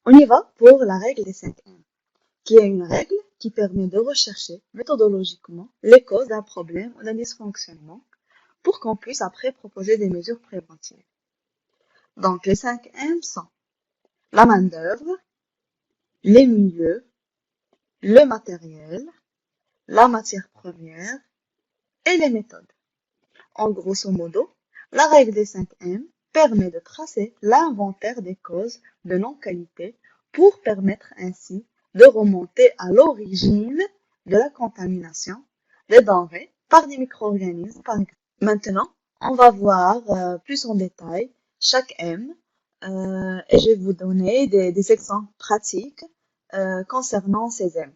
On y va pour la règle des 5 M, qui est une règle qui permet de rechercher méthodologiquement les causes d'un problème ou d'un dysfonctionnement pour qu'on puisse après proposer des mesures préventives. Donc, les 5 M sont la main-d'œuvre, les milieux, le matériel, la matière première et les méthodes. En grosso modo, la règle des 5 M permet de tracer l'inventaire des causes de non-qualité pour permettre ainsi de remonter à l'origine de la contamination des denrées par des micro-organismes, par exemple. Maintenant, on va voir plus en détail chaque M et je vais vous donner des exemples pratiques concernant ces M.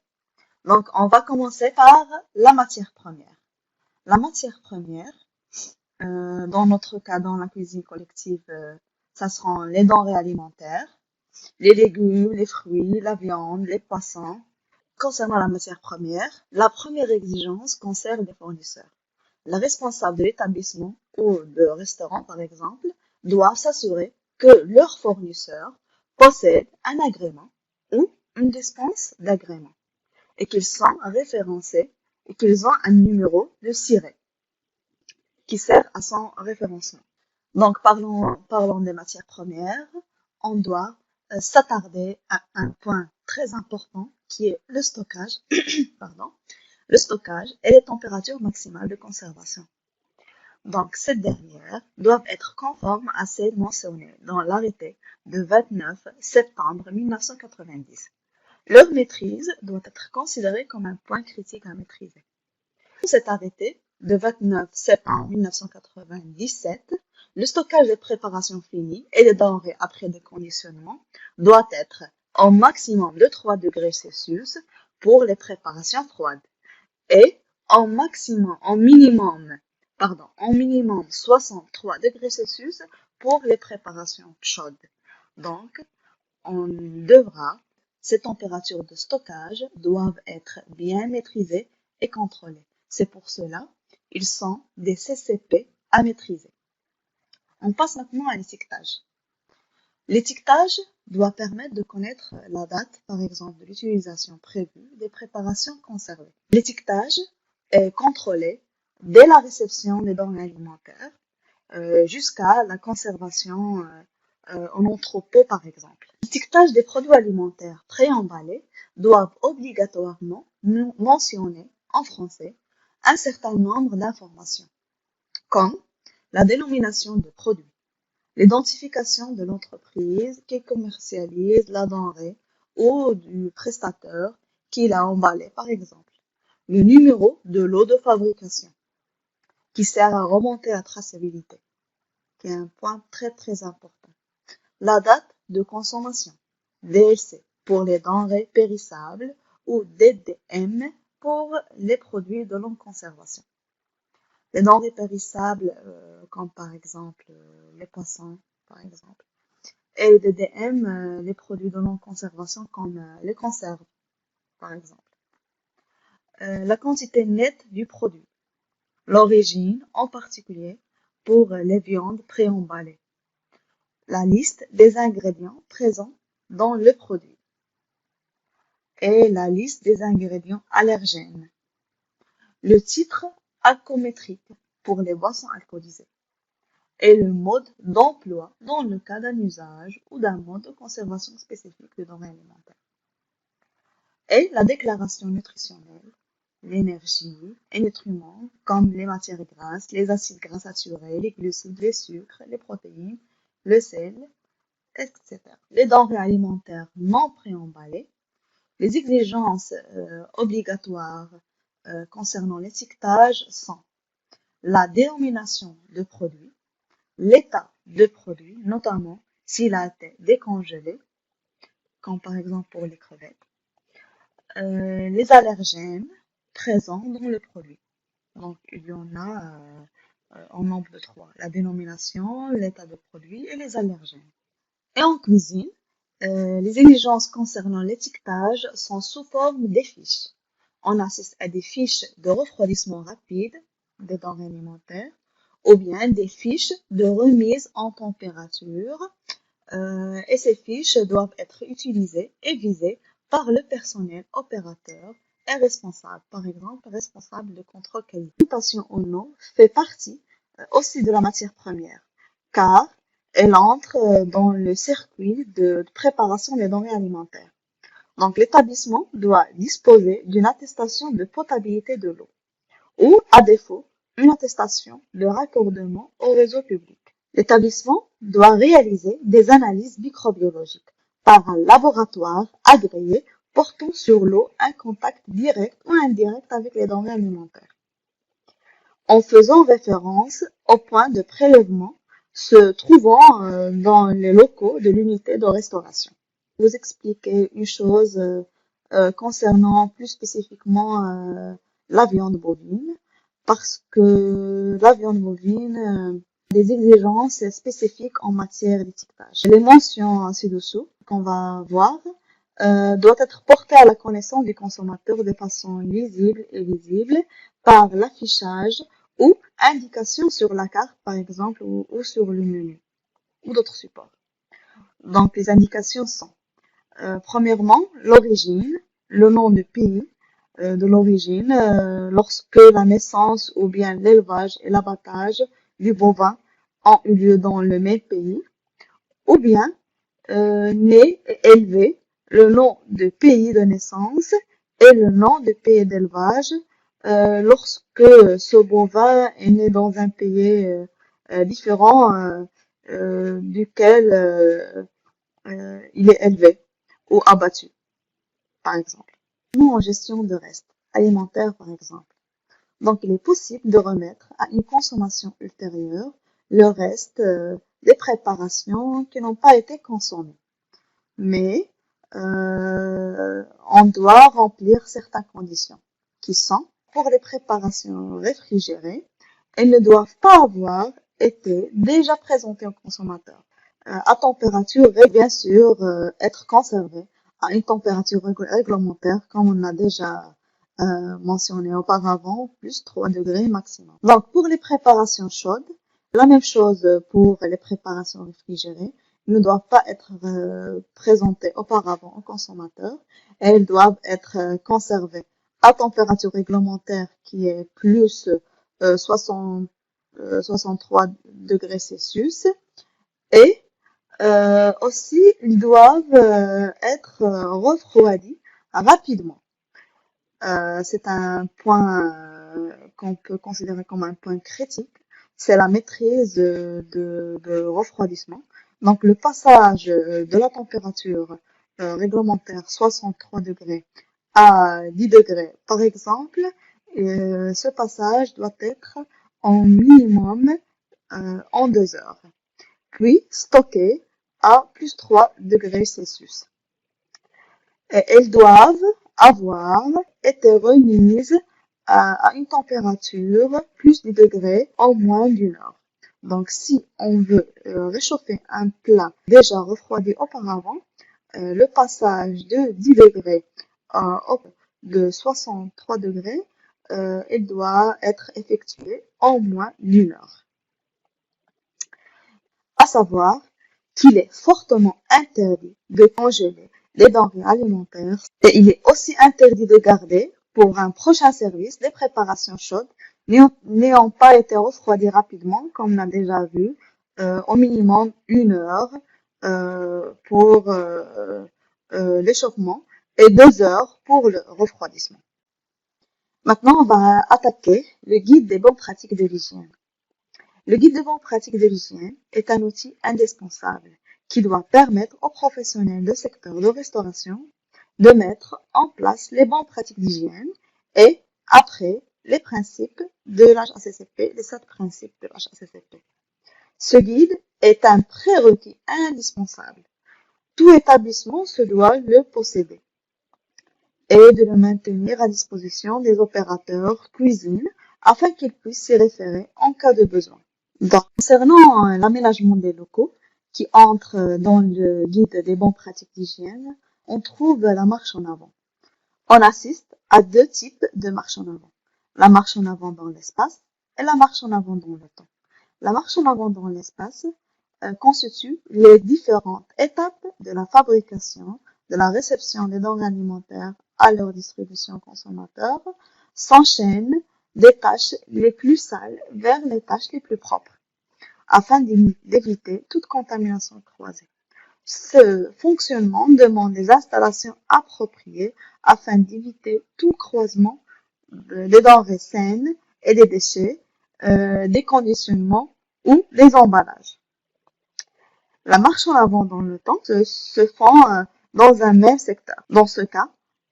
Donc, on va commencer par la matière première. La matière première, dans notre cas, dans la cuisine collective, ça seront les denrées alimentaires, les légumes, les fruits, la viande, les poissons. Concernant la matière première, la première exigence concerne les fournisseurs. La responsable de l'établissement ou de restaurant, par exemple, doit s'assurer que leur fournisseur possède un agrément ou une dispense d'agrément et qu'ils sont référencés et qu'ils ont un numéro de siret qui sert à son référencement. Donc, parlons des matières premières. On doit s'attarder à un point très important qui est le stockage, pardon, le stockage et les températures maximales de conservation. Donc, ces dernières doivent être conformes à celles mentionnées dans l'arrêté de 29 septembre 1990. Leur maîtrise doit être considérée comme un point critique à maîtriser. Cet arrêté de 29 septembre 1997, le stockage des préparations finies et des denrées après déconditionnement doit être au maximum de 3 degrés Celsius pour les préparations froides et en minimum 63 degrés Celsius pour les préparations chaudes. Donc, ces températures de stockage doivent être bien maîtrisées et contrôlées. C'est pour cela ils sont des CCP à maîtriser. On passe maintenant à l'étiquetage. L'étiquetage doit permettre de connaître la date, par exemple, de l'utilisation prévue des préparations conservées. L'étiquetage est contrôlé dès la réception des denrées alimentaires jusqu'à la conservation en entrepôt, par exemple. L'étiquetage des produits alimentaires préemballés doivent obligatoirement mentionner en français un certain nombre d'informations, comme la dénomination de produit, l'identification de l'entreprise qui commercialise la denrée ou du prestataire qui l'a emballé, par exemple, le numéro de lot de fabrication qui sert à remonter la traçabilité, qui est un point très très important, la date de consommation, DLC pour les denrées périssables ou DDM pour les produits de longue conservation. Les denrées périssables, comme par exemple les poissons, par exemple. Et les DDM, les produits de longue conservation comme les conserves, par exemple. La quantité nette du produit. L'origine, en particulier, pour les viandes préemballées. La liste des ingrédients présents dans le produit. Et la liste des ingrédients allergènes. Le titre alcoométrique pour les boissons alcoolisées. Et le mode d'emploi dans le cas d'un usage ou d'un mode de conservation spécifique de denrées alimentaires. Et la déclaration nutritionnelle, l'énergie et nutriments comme les matières grasses, les acides gras saturés, les glucides, les sucres, les protéines, le sel, etc. Les denrées alimentaires non préemballées, les exigences obligatoires concernant l'étiquetage sont la dénomination de produit, l'état de produit, notamment s'il a été décongelé, comme par exemple pour les crevettes, les allergènes présents dans le produit. Donc, il y en a en nombre de 3. La dénomination, l'état de produit et les allergènes. Et en cuisine, les exigences concernant l'étiquetage sont sous forme des fiches. On assiste à des fiches de refroidissement rapide des denrées alimentaires ou bien des fiches de remise en température Et ces fiches doivent être utilisées et visées par le personnel opérateur et responsable, par exemple responsable de contrôle qualité. L'alimentation en eau fait partie aussi de la matière première, car elle entre dans le circuit de préparation des denrées alimentaires. Donc l'établissement doit disposer d'une attestation de potabilité de l'eau ou, à défaut, une attestation de raccordement au réseau public. L'établissement doit réaliser des analyses microbiologiques par un laboratoire agréé portant sur l'eau un contact direct ou indirect avec les denrées alimentaires, en faisant référence au point de prélèvement se trouvant dans les locaux de l'unité de restauration. Vous expliquer une chose concernant plus spécifiquement la viande bovine, parce que la viande bovine a des exigences spécifiques en matière d'étiquetage. Les mentions ci-dessous qu'on va voir doivent être portées à la connaissance du consommateur de façon lisible et visible par l'affichage ou indication sur la carte, par exemple, ou sur le menu, ou d'autres supports. Donc, les indications sont, premièrement, l'origine, le nom du pays de l'origine, lorsque la naissance ou bien l'élevage et l'abattage du bovin ont eu lieu dans le même pays, ou bien né et élevé, le nom de pays de naissance et le nom de pays d'élevage lorsque ce bovin est né dans un pays différent duquel il est élevé ou abattu, par exemple. Nous, en gestion de reste alimentaire, par exemple. Donc, il est possible de remettre à une consommation ultérieure le reste des préparations qui n'ont pas été consommées. Mais on doit remplir certaines conditions qui sont, pour les préparations réfrigérées, elles ne doivent pas avoir été déjà présentées au consommateur à température et bien sûr être conservées à une température réglementaire comme on a déjà mentionné auparavant, plus 3 degrés maximum. Donc pour les préparations chaudes, la même chose pour les préparations réfrigérées, ne doivent pas être présentées auparavant au consommateur. Elles doivent être conservées à température réglementaire qui est plus 63 degrés Celsius et aussi ils doivent être refroidis rapidement. C'est un point qu'on peut considérer comme un point critique, c'est la maîtrise de refroidissement. Donc le passage de la température réglementaire 63 degrés à 10 degrés par exemple, ce passage doit être en minimum en 2 heures, puis stocké à plus 3 degrés Celsius. Et elles doivent avoir été remises à une température plus 10 degrés en moins d'une heure. Donc, si on veut réchauffer un plat déjà refroidi auparavant, le passage de 10 degrés de 63 degrés, il doit être effectué en moins d'une heure. À savoir qu'il est fortement interdit de congeler les denrées alimentaires et il est aussi interdit de garder pour un prochain service des préparations chaudes n'ayant pas été refroidies rapidement, comme on a déjà vu, au minimum 1 heure pour l'échauffement et 2 heures pour le refroidissement. Maintenant, on va attaquer le guide des bonnes pratiques de l'hygiène. Le guide des bonnes pratiques de l'hygiène est un outil indispensable qui doit permettre aux professionnels du secteur de restauration de mettre en place les bonnes pratiques d'hygiène et, après, les principes de l'HACCP, les 7 principes de l'HACCP. Ce guide est un prérequis indispensable. Tout établissement se doit le posséder et de le maintenir à disposition des opérateurs cuisine afin qu'ils puissent s'y référer en cas de besoin. Donc, concernant l'aménagement des locaux qui entre dans le guide des bonnes pratiques d'hygiène, on trouve la marche en avant. On assiste à 2 types de marche en avant. La marche en avant dans l'espace et la marche en avant dans le temps. La marche en avant dans l'espace constituent les différentes étapes de la fabrication, de la réception des denrées alimentaires à leur distribution aux consommateurs, s'enchaînent des tâches les plus sales vers les tâches les plus propres, afin d'éviter toute contamination croisée. Ce fonctionnement demande des installations appropriées afin d'éviter tout croisement des denrées saines et des déchets, des conditionnements ou des emballages. La marche en avant dans le temps se font dans un même secteur. Dans ce cas,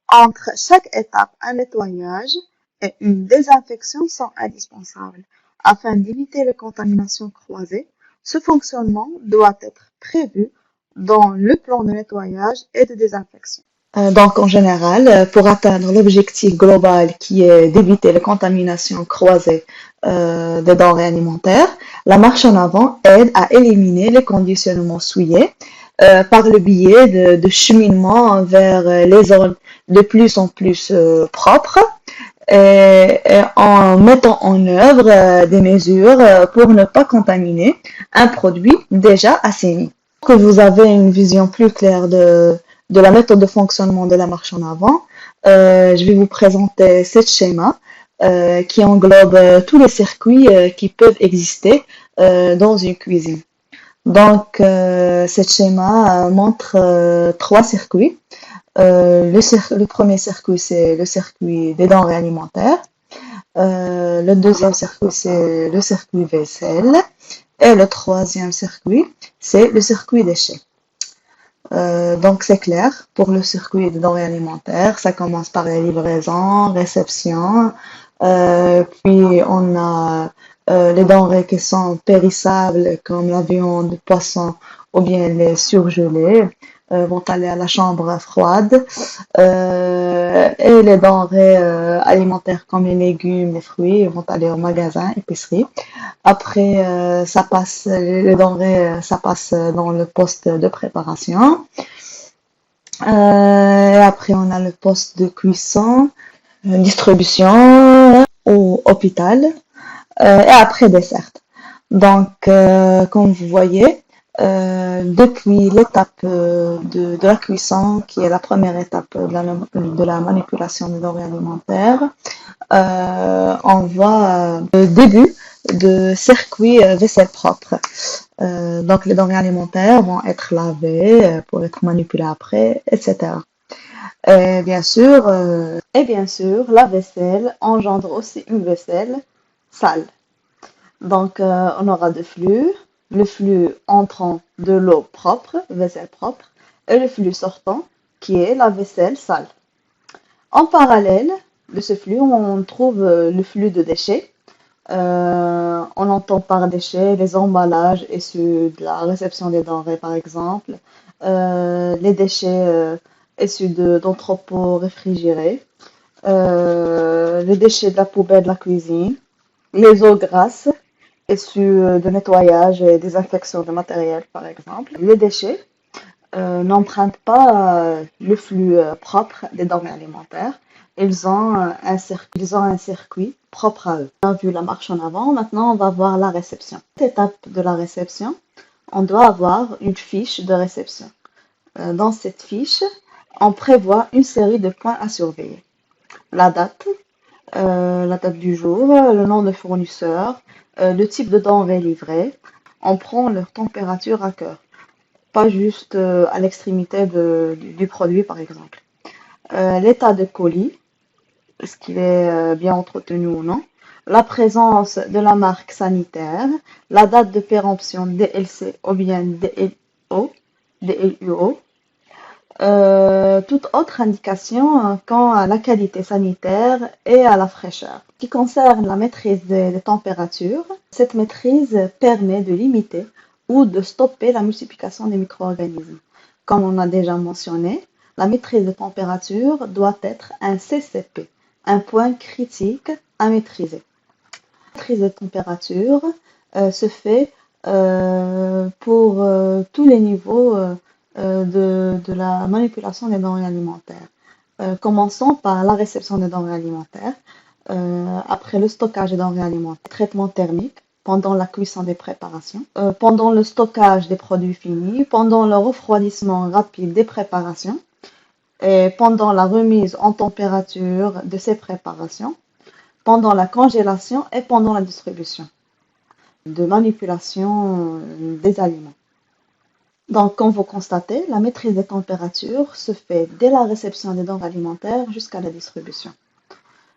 entre chaque étape, un nettoyage et une désinfection sont indispensables. Afin d'éviter les contaminations croisées, ce fonctionnement doit être prévu dans le plan de nettoyage et de désinfection. Donc, en général, pour atteindre l'objectif global qui est d'éviter les contaminations croisées des denrées alimentaires, la marche en avant aide à éliminer les conditionnements souillés par le biais de cheminement vers les zones de plus en plus propres et en mettant en œuvre des mesures pour ne pas contaminer un produit déjà assaini. Que vous avez une vision plus claire de la méthode de fonctionnement de la marche en avant, je vais vous présenter ce schéma qui englobe tous les circuits qui peuvent exister dans une cuisine. Donc, ce schéma montre trois circuits. Le premier circuit, c'est le circuit des denrées alimentaires. Le deuxième circuit, c'est le circuit vaisselle. Et le troisième circuit, c'est le circuit déchets. Donc, c'est clair, pour le circuit des denrées alimentaires, ça commence par les livraisons, réception, puis on a les denrées qui sont périssables, comme la viande, le poisson ou bien les surgelés, vont aller à la chambre froide, et les denrées alimentaires comme les légumes, les fruits vont aller au magasin, épicerie. Après, les denrées, ça passe dans le poste de préparation. Et après, on a le poste de cuisson, distribution ou hôpital. Et après, dessert. Donc, comme vous voyez, depuis l'étape de la cuisson, qui est la première étape de la manipulation des denrées alimentaires, on voit le début de circuit vaisselle propre. Donc, les denrées alimentaires vont être lavées pour être manipulées après, etc. Et bien sûr, la vaisselle engendre aussi une vaisselle sale. Donc, on aura deux flux. Le flux entrant de l'eau propre, vaisselle propre, et le flux sortant, qui est la vaisselle sale. En parallèle de ce flux, on trouve le flux de déchets. On entend par déchets les emballages issus de la réception des denrées, par exemple, les déchets issus d'entrepôts réfrigérés, les déchets de la poubelle de la cuisine, les eaux grasses issues de nettoyage et désinfection de matériel, par exemple. Les déchets n'empruntent pas le flux propre des denrées alimentaires. Ils ont un circuit propre à eux. On a vu la marche en avant, maintenant on va voir la réception. Cette étape de la réception, on doit avoir une fiche de réception. Dans cette fiche, on prévoit une série de points à surveiller. La date du jour, le nom de fournisseur, le type de denrée livrée. On prend leur température à cœur, pas juste à l'extrémité du produit, par exemple. L'état de colis, est-ce qu'il est bien entretenu ou non, la présence de la marque sanitaire, la date de péremption DLC ou bien DLUO, toute autre indication quant à la qualité sanitaire et à la fraîcheur. En ce qui concerne la maîtrise des températures, cette maîtrise permet de limiter ou de stopper la multiplication des micro-organismes. Comme on a déjà mentionné, la maîtrise de température doit être un CCP, un point critique à maîtriser. La maîtrise de température se fait pour tous les niveaux de la manipulation des denrées alimentaires. Commençons par la réception des denrées alimentaires, après le stockage des denrées alimentaires, traitement thermique, pendant la cuisson des préparations, pendant le stockage des produits finis, pendant le refroidissement rapide des préparations, et pendant la remise en température de ces préparations, pendant la congélation et pendant la distribution de manipulation des aliments. Donc, comme vous constatez, la maîtrise des températures se fait dès la réception des denrées alimentaires jusqu'à la distribution,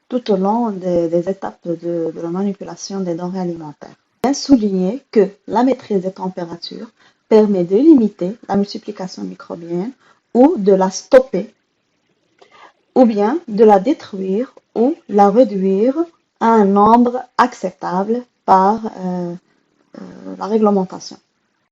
tout au long des étapes de la manipulation des denrées alimentaires. Bien souligner que la maîtrise des températures permet de limiter la multiplication microbienne ou de la stopper, ou bien de la détruire ou la réduire à un nombre acceptable par la réglementation.